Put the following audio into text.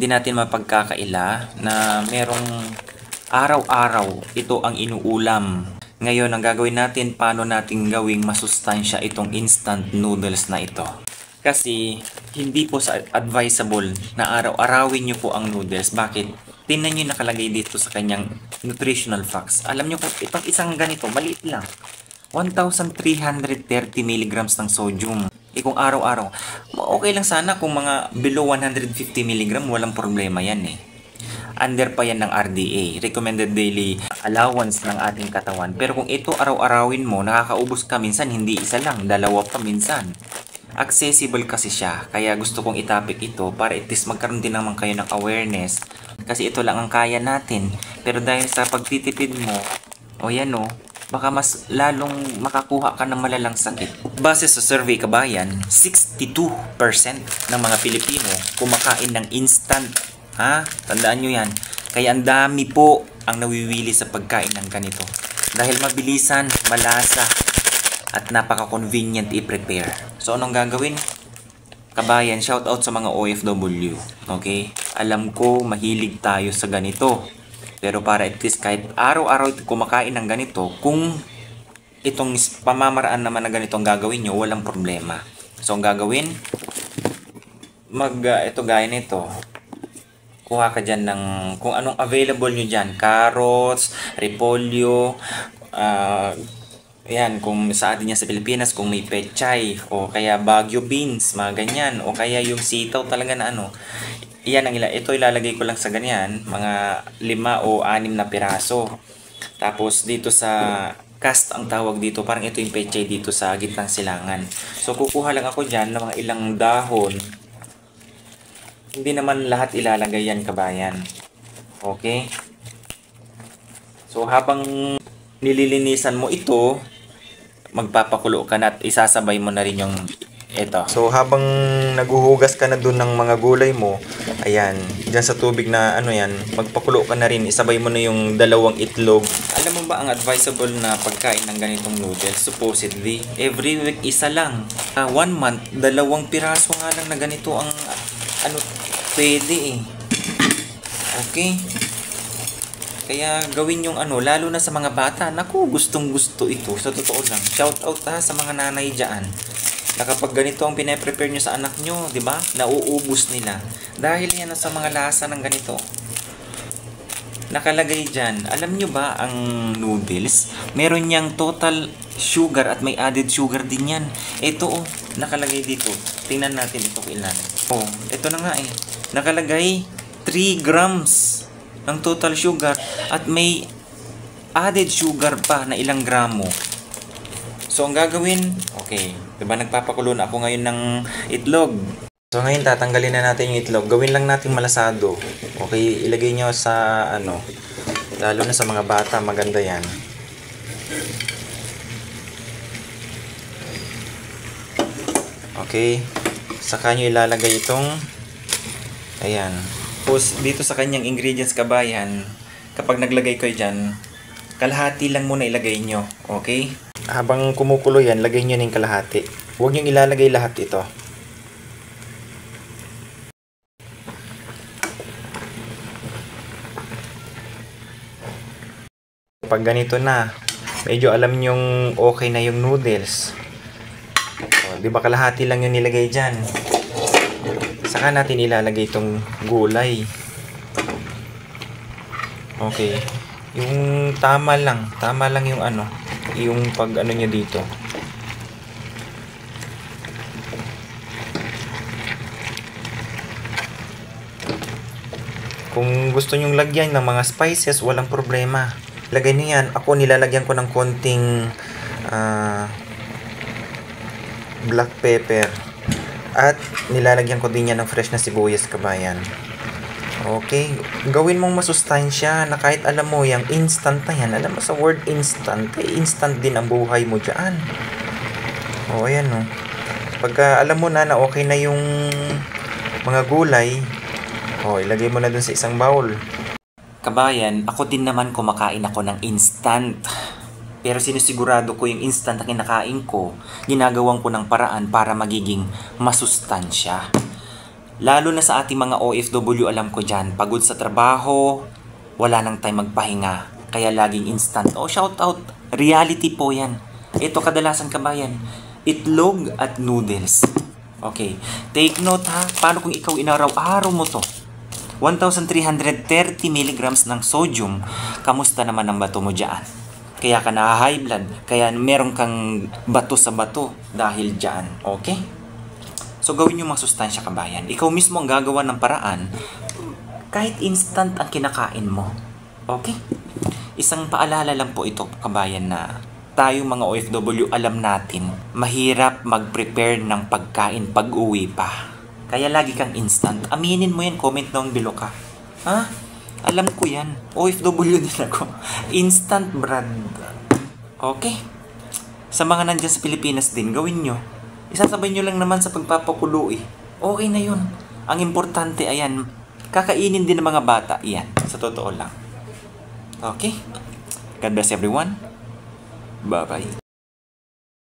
Hindi natin mapagkakaila na merong araw-araw ito ang inuulam. Ngayon, ang gagawin natin, paano natin gawing masustansya itong instant noodles na ito. Kasi, hindi po advisable na araw-arawin nyo po ang noodles. Bakit? Tingnan nyo nakalagay dito sa kanyang nutritional facts. Alam nyo kung itong isang ganito, maliit lang. 1,330 mg ng sodium. Kung araw-araw, okay lang sana kung mga below 150 mg, walang problema yan eh. Under pa yan ng RDA, Recommended Daily Allowance ng ating katawan. Pero kung ito araw-arawin mo, nakakaubos ka minsan, hindi isa lang, dalawa pa minsan. Accessible kasi siya, kaya gusto kong itapik ito para at least magkaroon din naman kayo ng awareness. Kasi ito lang ang kaya natin. Pero dahil sa pagtitipid mo, baka mas lalong makakuha ka ng malalang sakit. Base sa survey kabayan, 62% ng mga Pilipino kumakain ng instant. Tandaan nyo yan. Kaya ang dami po ang nawiwili sa pagkain ng ganito. Dahil mabilisan, malasa, at napaka-convenient i-prepare. So anong gagawin? Kabayan, shout out sa mga OFW. Okay? Alam ko, mahilig tayo sa ganito. Pero para at least kahit araw-araw kumakain ng ganito, kung itong pamamaraan naman na ganito ang gagawin nyo, walang problema. So, ang gagawin, ito gaya nito. Kuha ka dyan ng kung anong available nyo dyan. Carrots, repolyo, kung sa atin yan sa Pilipinas, kung may pechay, o kaya Baguio beans, mga ganyan, o kaya yung sitaw talaga na ito ilalagay ko lang sa ganyan, mga 5 o 6 na piraso. Tapos dito sa cast ang tawag dito, parang ito yung pechay dito sa gitnang silangan. So kukuha lang ako dyan ng mga ilang dahon. Hindi naman lahat ilalagay yan kabayan. Okay? So habang nililinisan mo ito, magpapakulo ka na at isasabay mo na rin yung ito. So habang naguhugas ka na dun ng mga gulay mo, ayan, dyan sa tubig na magpakulo ka na rin, isabay mo na yung 2 itlog. Alam mo ba ang advisable na pagkain ng ganitong noodles? Supposedly, every week isa lang. 1 month, 2 piraso nga lang na ganito ang pwede eh. Okay? Kaya gawin yung lalo na sa mga bata. Naku, gustong gusto ito. Sa totoo lang. Shout out sa mga nanay dyan. Na kapag ganito ang pinaprepare nyo sa anak nyo, di ba? Nauubos nila. Dahil yan sa mga lasa ng ganito. Nakalagay dyan. Alam nyo ba ang noodles? Meron niyang total sugar at may added sugar din yan. Ito nakalagay dito. Tingnan natin ito kailan. Ito na nga eh. Nakalagay 3 grams ng total sugar at may added sugar pa na ilang gramo. So ang gagawin, diba nagpapakulo na ako ngayon ng itlog. So ngayon tatanggalin na natin yung itlog. Gawin lang natin malasado. Okay, ilagay nyo sa lalo na sa mga bata, maganda yan. Okay, saka nyo ilalagay itong ayan. Tapos dito sa kanyang ingredients kabayan, kapag naglagay ko dyan, kalahati lang muna ilagay nyo. Okay? Habang kumukulo yan, lagay nyo ng kalahati. Huwag nyo ilalagay lahat ito. Pag ganito na, medyo alam nyong okay na yung noodles. Di ba kalahati lang yung nilagay dyan? Saka natin ilalagay itong gulay. Okay. Yung tama lang yung yung pag nyo dito. Kung gusto nyong lagyan ng mga spices, walang problema. Lagay niyo yan. Ako nilalagyan ko ng konting black pepper. At nilalagyan ko din yan ng fresh na sibuyas kabayan. Okay, gawin mong masustansya na kahit alam mo yung instant na yan. Alam mo sa word instant, instant din ang buhay mo dyan. Ayan Pagka alam mo na okay na yung mga gulay, ilagay mo na dun sa isang bowl. Kabayan, ako din naman kumakain ako ng instant. Pero sinisigurado ko yung instant na kinakain ko, ginagawan ko ng paraan para magiging masustansya. Lalo na sa ating mga OFW, alam ko dyan, pagod sa trabaho, wala nang time magpahinga, kaya laging instant. Oh, shout out, reality po yan. Ito kadalasan kabayan, itlog at noodles. Okay, take note ha, paano kung ikaw inaraw-araw mo to? 1,330 milligrams ng sodium, kamusta naman ang bato mo dyan? Kaya ka na high blood, kaya meron kang bato sa bato dahil dyan, okay? So gawin yung mga sustansya kabayan. Ikaw mismo ang gagawa ng paraan kahit instant ang kinakain mo. Okay? Isang paalala lang po ito kabayan na tayong mga OFW alam natin mahirap mag-prepare ng pagkain pag-uwi pa. Kaya lagi kang instant. Aminin mo yan, comment down below ka. Ha? Alam ko yan. OFW din ako. Instant brand. Okay? Sa mga nandyan sa Pilipinas din, gawin nyo. Isasabay nyo lang naman sa pagpapakulo eh. Okay na yun. Ang importante, ayan, kakainin din ng mga bata. Iyan, sa totoo lang. Okay? God bless everyone. Bye-bye.